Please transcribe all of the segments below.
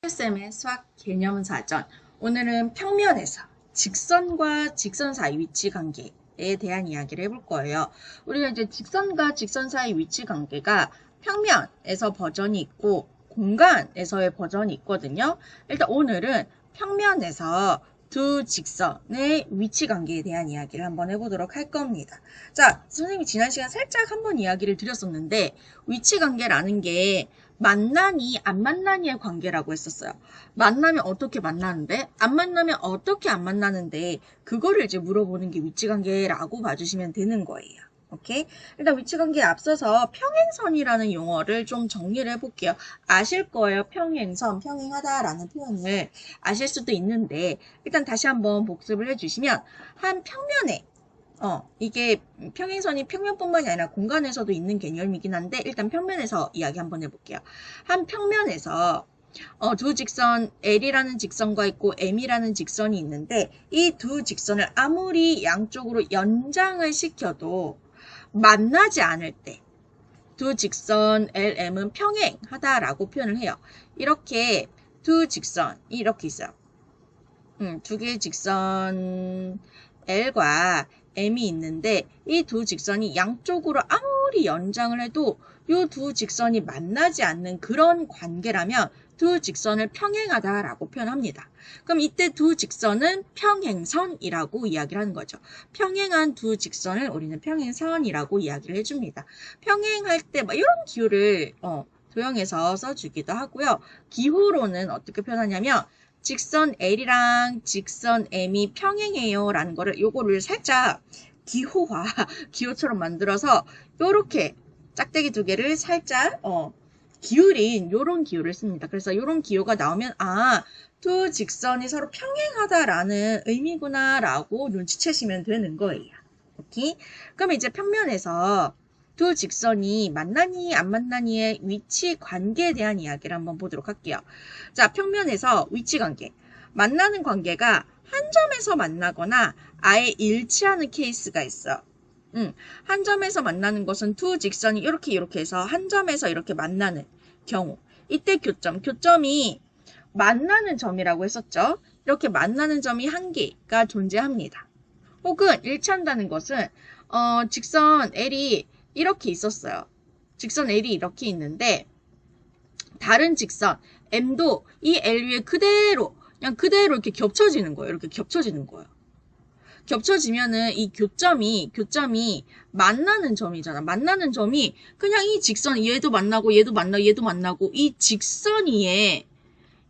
쌤의 수학 개념 사전. 오늘은 평면에서 직선과 직선 사이 위치 관계에 대한 이야기를 해볼 거예요. 우리가 이제 직선과 직선 사이 위치 관계가 평면에서 버전이 있고 공간에서의 버전이 있거든요. 일단 오늘은 평면에서 두 직선의 위치 관계에 대한 이야기를 한번 해보도록 할 겁니다. 자, 선생님이 지난 시간 살짝 한번 이야기를 드렸었는데 위치 관계라는 게 만나니 안 만나니의 관계라고 했었어요. 만나면 어떻게 만나는데 안 만나면 어떻게 안 만나는데 그거를 이제 물어보는 게 위치관계라고 봐주시면 되는 거예요. 오케이? 일단 위치관계에 앞서서 평행선이라는 용어를 좀 정리를 해볼게요. 아실 거예요. 평행선, 평행하다라는 표현을 아실 수도 있는데 일단 다시 한번 복습을 해주시면 한 평면에 이게 평행선이 평면뿐만이 아니라 공간에서도 있는 개념이긴 한데 일단 평면에서 이야기 한번 해볼게요. 한 평면에서 두 직선 L이라는 직선과 있고 M이라는 직선이 있는데 이 두 직선을 아무리 양쪽으로 연장을 시켜도 만나지 않을 때 두 직선 LM은 평행하다라고 표현을 해요. 이렇게 두 직선이 이렇게 있어요. 두 개의 직선 L과 M이 있는데 이 두 직선이 양쪽으로 아무리 연장을 해도 이 두 직선이 만나지 않는 그런 관계라면 두 직선을 평행하다라고 표현합니다. 그럼 이때 두 직선은 평행선이라고 이야기를 하는 거죠. 평행한 두 직선을 우리는 평행선이라고 이야기를 해줍니다. 평행할 때 막 이런 기호를 도형에서 써주기도 하고요. 기호로는 어떻게 표현하냐면 직선 L이랑 직선 M이 평행해요 라는 거를 요거를 살짝 기호화, 기호처럼 만들어서 요렇게 짝대기 두 개를 살짝 기울인 요런 기호를 씁니다. 그래서 요런 기호가 나오면 두 직선이 서로 평행하다라는 의미구나 라고 눈치채시면 되는 거예요. 오케이? 그럼 이제 평면에서 두 직선이 만나니 안 만나니의 위치 관계에 대한 이야기를 한번 보도록 할게요. 자, 평면에서 위치 관계. 만나는 관계가 한 점에서 만나거나 아예 일치하는 케이스가 있어. 한 점에서 만나는 것은 두 직선이 이렇게 해서 한 점에서 이렇게 만나는 경우. 이때 교점이 만나는 점이라고 했었죠. 이렇게 만나는 점이 한 개가 존재합니다. 혹은 일치한다는 것은 직선 L이 이렇게 있었어요. 직선 L이 이렇게 있는데 다른 직선 M도 이 L 위에 그대로 이렇게 겹쳐지는 거예요. 이렇게 겹쳐지는 거예요. 겹쳐지면은 이 교점이 만나는 점이잖아. 만나는 점이 그냥 이 직선 얘도 만나고 얘도 만나고 이 직선 위에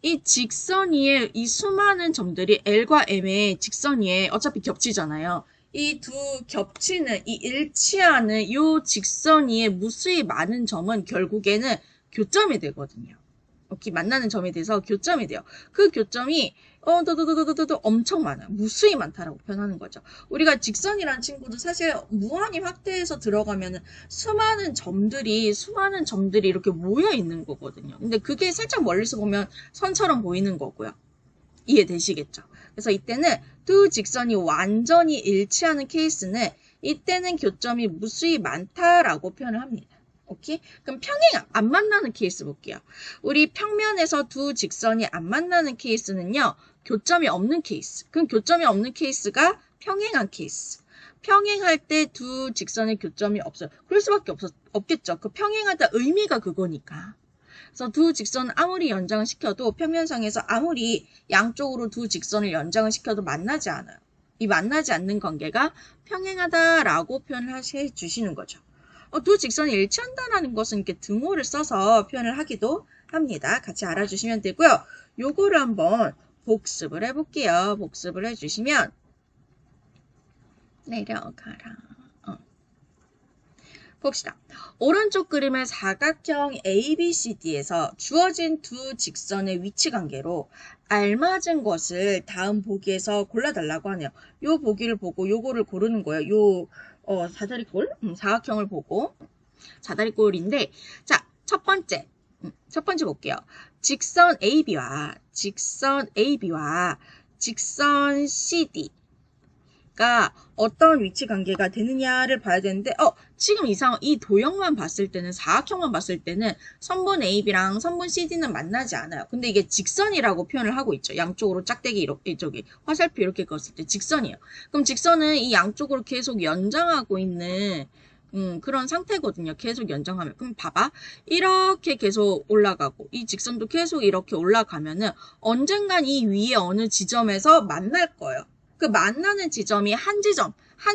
이 수많은 점들이 L과 M의 직선 위에 어차피 겹치잖아요. 이 두 겹치는 이 일치하는 이 직선 위에 무수히 많은 점은 결국에는 교점이 되거든요. 이렇게 만나는 점에 대해서 교점이 돼요. 그 교점이 엄청 많아요. 무수히 많다라고 표현하는 거죠. 우리가 직선이라는 친구도 사실 무한히 확대해서 들어가면은 수많은 점들이 이렇게 모여 있는 거거든요. 근데 그게 살짝 멀리서 보면 선처럼 보이는 거고요. 이해되시겠죠? 그래서 이때는 두 직선이 완전히 일치하는 케이스는 이때는 교점이 무수히 많다라고 표현을 합니다. 오케이? 그럼 평행 안 만나는 케이스 볼게요. 우리 평면에서 두 직선이 안 만나는 케이스는요. 교점이 없는 케이스. 그럼 교점이 없는 케이스가 평행한 케이스. 평행할 때 두 직선의 교점이 없어요. 그럴 수밖에 없겠죠. 그 평행하다 의미가 그거니까. 그래서 두 직선을 아무리 연장을 시켜도 평면상에서 아무리 양쪽으로 두 직선을 연장을 시켜도 만나지 않아요. 이 만나지 않는 관계가 평행하다라고 표현을 해 주시는 거죠. 두 직선이 일치한다는 것은 이렇게 등호를 써서 표현을 하기도 합니다. 같이 알아주시면 되고요. 요거를 한번 복습을 해볼게요. 복습을 해주시면 내려가라. 봅시다. 오른쪽 그림의 사각형 ABCD에서 주어진 두 직선의 위치 관계로 알맞은 것을 다음 보기에서 골라달라고 하네요. 요 보기를 보고 요거를 고르는 거예요. 요 사다리꼴, 사각형을 보고 사다리꼴인데 자, 첫 번째 볼게요. 직선 AB와 직선 CD A가 어떤 위치 관계가 되느냐를 봐야 되는데, 지금 이 도형만 봤을 때는, 사각형만 봤을 때는 선분 AB랑 선분 CD는 만나지 않아요. 근데 이게 직선이라고 표현을 하고 있죠. 양쪽으로 짝대기 이렇게, 화살표 이렇게 그었을 때 직선이에요. 그럼 직선은 이 양쪽으로 계속 연장하고 있는 그런 상태거든요. 계속 연장하면. 그럼 봐봐. 이렇게 계속 올라가고, 이 직선도 계속 이렇게 올라가면은 언젠간 이 위에 어느 지점에서 만날 거예요. 그 만나는 지점이 한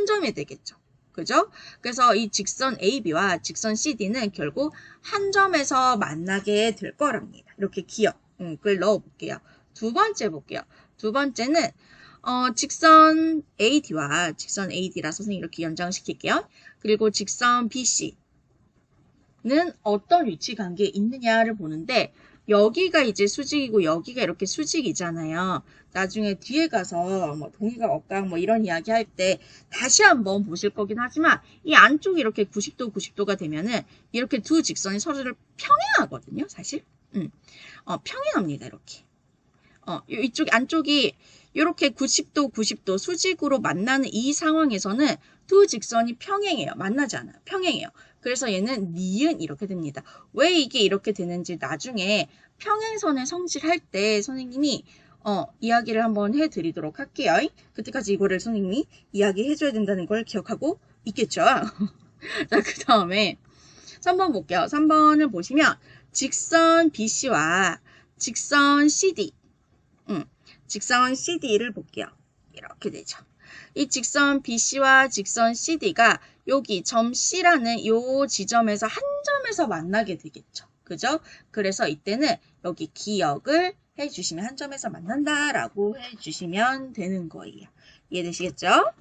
점이 되겠죠. 그죠? 그래서 이 직선 AB와 직선 CD는 결국 한 점에서 만나게 될 거랍니다. 이렇게 그걸 넣어볼게요. 두 번째 볼게요. 두 번째는 직선 AD와 직선 AD라서 선생님 이렇게 연장시킬게요. 그리고 직선 BC는 어떤 위치 관계에 있느냐를 보는데, 여기가 이제 수직이고 여기가 이렇게 수직이잖아요. 나중에 뒤에 가서 뭐 동의각, 억각 뭐 이런 이야기 할 때 다시 한번 보실 거긴 하지만, 이 안쪽이 이렇게 90도, 90도가 되면은 이렇게 두 직선이 서로를 평행하거든요, 사실. 평행합니다, 이렇게. 이쪽 안쪽이 이렇게 90도, 90도 수직으로 만나는 이 상황에서는 두 직선이 평행해요. 만나지 않아요. 평행해요. 그래서 얘는 니은 이렇게 됩니다. 왜 이게 이렇게 되는지 나중에 평행선의 성질할 때 선생님이 이야기를 한번 해드리도록 할게요. 그때까지 이거를 선생님이 이야기해줘야 된다는 걸 기억하고 있겠죠? 자, 그 다음에 3번 볼게요. 3번을 보시면 직선 BC와 직선 CD, 직선 CD를 볼게요. 이렇게 되죠. 이 직선 BC와 직선 CD가 여기 점 C라는 이 지점에서 한 점에서 만나게 되겠죠. 그죠? 그래서 이때는 여기 기억을 해주시면 한 점에서 만난다라고 해주시면 되는 거예요. 이해되시겠죠?